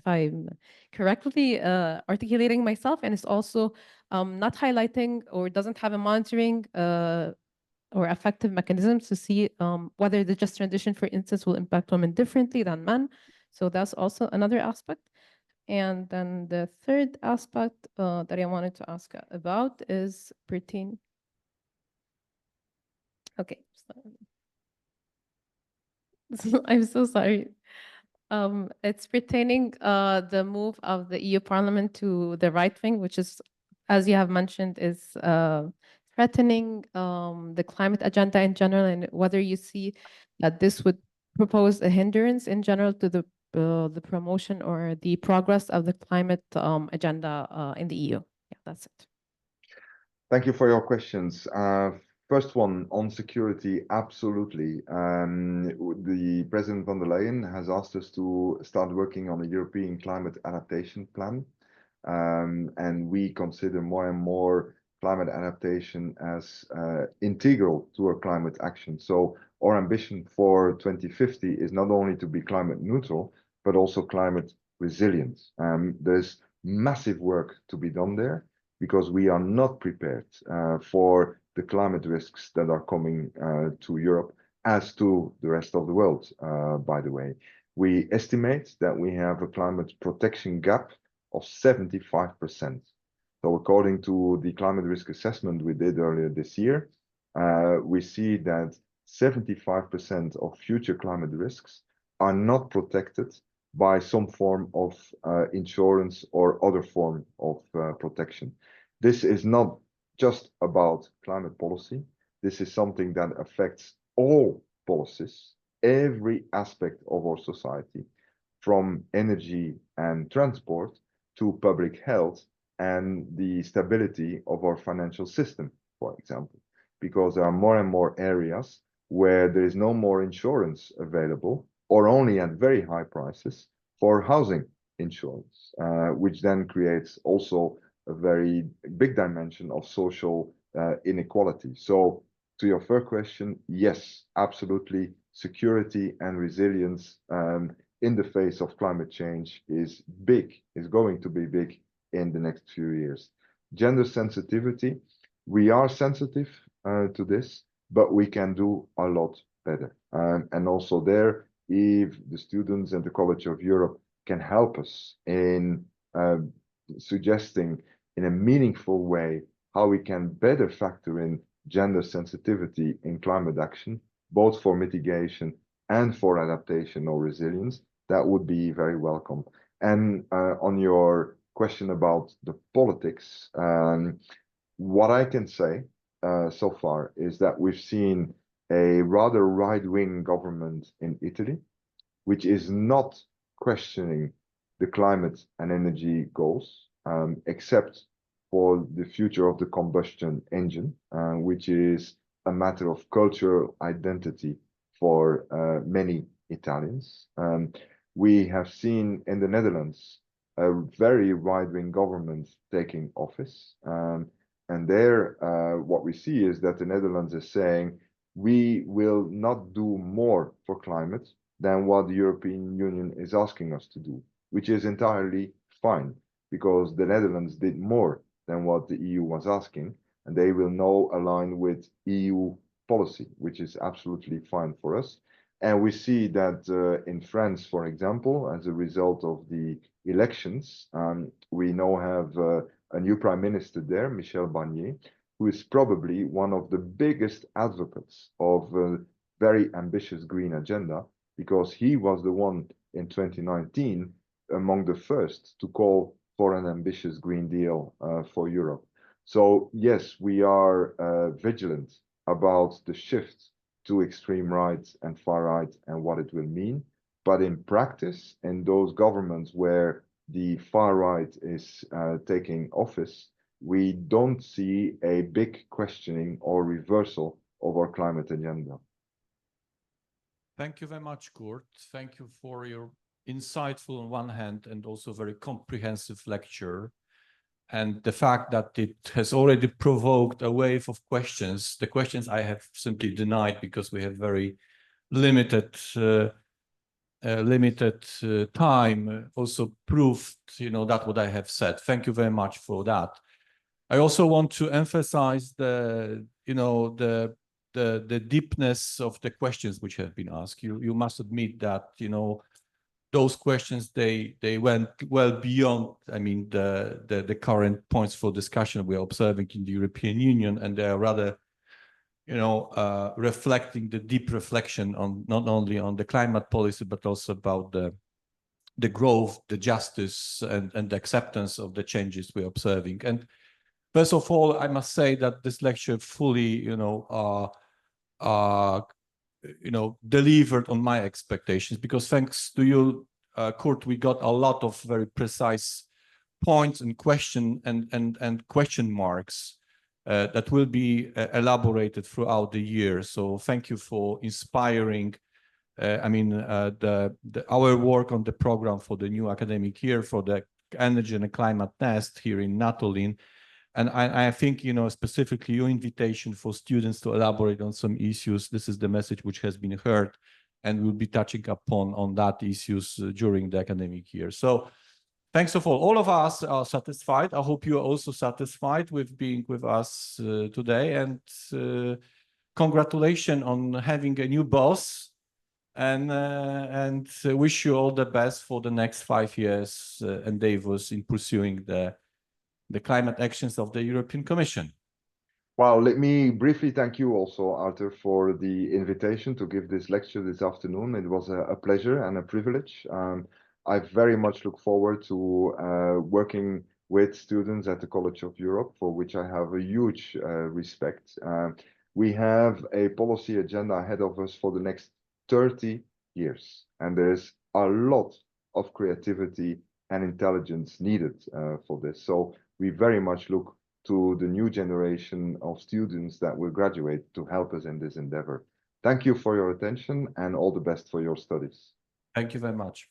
I'm correctly articulating myself, and it's also not highlighting or doesn't have a monitoring or effective mechanisms to see whether the just transition, for instance, will impact women differently than men. So that's also another aspect. And then the third aspect that I wanted to ask about is pertain. Okay, I'm so sorry. It's pertaining the move of the EU Parliament to the right wing, which is, as you have mentioned, is threatening the climate agenda in general, and whether you see that this would propose a hindrance in general to the promotion or the progress of the climate agenda in the EU. Yeah, that's it. Thank you for your questions. First one on security, absolutely. The President von der Leyen has asked us to start working on a European climate adaptation plan. And we consider more and more climate adaptation as integral to our climate action. So our ambition for 2050 is not only to be climate neutral, but also climate resilient. There's massive work to be done there because we are not prepared for the climate risks that are coming to Europe, as to the rest of the world, by the way. We estimate that we have a climate protection gap of 75%. So according to the climate risk assessment we did earlier this year, we see that 75% of future climate risks are not protected by some form of insurance or other form of protection. This is not just about climate policy. This is something that affects all policies, every aspect of our society, from energy and transport to public health and the stability of our financial system, for example, because there are more and more areas where there is no more insurance available, or only at very high prices for housing insurance, which then creates also a very big dimension of social inequality. So to your first question, yes, absolutely, security and resilience in the face of climate change is going to be big in the next few years. Gender sensitivity, we are sensitive to this, but we can do a lot better. And also there, if the students and the College of Europe can help us in suggesting in a meaningful way how we can better factor in gender sensitivity in climate action, both for mitigation and for adaptation or resilience, that would be very welcome. And on your question about the politics, what I can say so far is that we've seen a rather right-wing government in Italy, which is not questioning the climate and energy goals, except for the future of the combustion engine, which is a matter of cultural identity for many Italians. We have seen in the Netherlands a very right-wing government taking office. And there, what we see is that the Netherlands is saying, we will not do more for climate than what the European Union is asking us to do, which is entirely fine, because the Netherlands did more than what the EU was asking, and they will now align with EU policy, which is absolutely fine for us. And we see that in France, for example, as a result of the elections, we now have a new prime minister there, Michel Barnier, who is probably one of the biggest advocates of a very ambitious green agenda, because he was the one in 2019 among the first to call for an ambitious Green Deal for Europe. So yes, we are vigilant about the shift to extreme right and far right and what it will mean. But in practice, in those governments where the far right is taking office, we don't see a big questioning or reversal of our climate agenda. Thank you very much, Kurt. Thank you for your insightful on one hand and also very comprehensive lecture. And the fact that it has already provoked a wave of questions, the questions I have simply denied because we have very limited time, also proved, that what I have said. Thank you very much for that. I also want to emphasize the deepness of the questions which have been asked. You must admit that, those questions, they went well beyond, the current points for discussion we are observing in the European Union, and they are rather, reflecting the deep reflection on not only on the climate policy, but also about the growth, the justice, and the acceptance of the changes we're observing. And first of all, I must say that this lecture fully, delivered on my expectations, because thanks to you, Kurt, we got a lot of very precise points and question marks that will be elaborated throughout the year. So thank you for inspiring. Our work on the program for the new academic year for the energy and climate test here in Natolin. And I think, specifically your invitation for students to elaborate on some issues, this is the message which has been heard, and we'll be touching upon on that issues during the academic year. So thanks of all of us are satisfied. I hope you are also satisfied with being with us today, and congratulations on having a new boss, and wish you all the best for the next 5 years endeavors in pursuing the climate actions of the European Commission. Well, let me briefly thank you also, Arthur, for the invitation to give this lecture this afternoon. It was a pleasure and a privilege. I very much look forward to working with students at the College of Europe, for which I have a huge respect. We have a policy agenda ahead of us for the next 30 years, and there's a lot of creativity and intelligence needed for this. So we very much look to the new generation of students that will graduate to help us in this endeavor. Thank you for your attention, and all the best for your studies. Thank you very much.